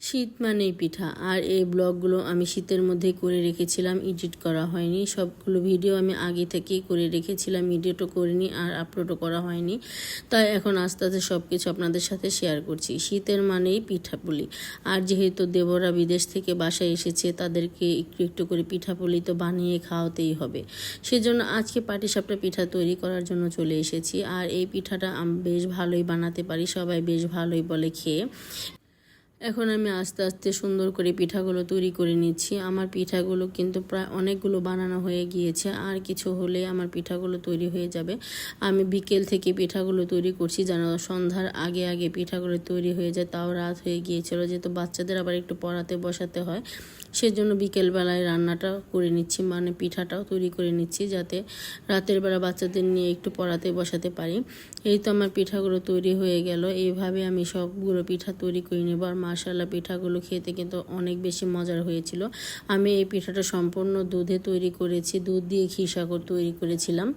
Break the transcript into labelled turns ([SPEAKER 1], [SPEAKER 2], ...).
[SPEAKER 1] শীত মানেই পিঠা। আর এই ব্লগগুলো আমি শীতের মধ্যেই করে রেখেছিলাম, এডিট করা হয়নি। সবগুলো ভিডিও আমি আগে থেকেই করে রেখেছিলাম, এডিটও করিনি আর আপলোডও করা হয়নি। তাই এখন আস্তে আস্তে সব কিছু আপনাদের সাথে শেয়ার করছি। শীতের মানেই পিঠাপুলি। আর যেহেতু দেবরা বিদেশ থেকে বাসায় এসেছে, তাদেরকে একটু একটু করে পিঠাপুলি তো বানিয়ে খাওয়াতেই হবে। সেজন্য আজকে পাটিসাপটা পিঠা তৈরি করার জন্য চলে এসেছি। আর এই পিঠাটা আমি বেশ ভালোই বানাতে পারি, সবাই বেশ ভালোই বলে খেয়ে। এখন আমি আস্তে আস্তে সুন্দর করে পিঠাগুলো তৈরি করে নিচ্ছি। আমার পিঠাগুলো কিন্তু প্রায় অনেকগুলো বানানো হয়ে গিয়েছে, আর কিছু হলে আমার পিঠাগুলো তৈরি হয়ে যাবে। আমি বিকেল থেকে পিঠাগুলো তৈরি করছি, যেন সন্ধ্যার আগে আগে পিঠাগুলো তৈরি হয়ে যায়। তাও রাত হয়ে গিয়েছিল, যেহেতু বাচ্চাদের আবার একটু পড়াতে বসাতে হয়, সেজন্য বিকেলবেলায় রান্নাটা করে নিচ্ছি, মানে পিঠাটাও তৈরি করে নিচ্ছি, যাতে রাতের বেলা বাচ্চাদের নিয়ে একটু পড়াতে বসাতে পারি। এই তো আমার পিঠাগুলো তৈরি হয়ে গেল। এইভাবে আমি সবগুলো পিঠা তৈরি করে নেব। আর মাশাআল্লাহ, পিঠাগুলো খেতে কিন্তু অনেক বেশি মজার হয়েছিল। আমি এই পিঠাটা সম্পূর্ণ দুধে তৈরি করেছি, দুধ দিয়ে ক্ষীরসাগর তৈরি করেছিলাম।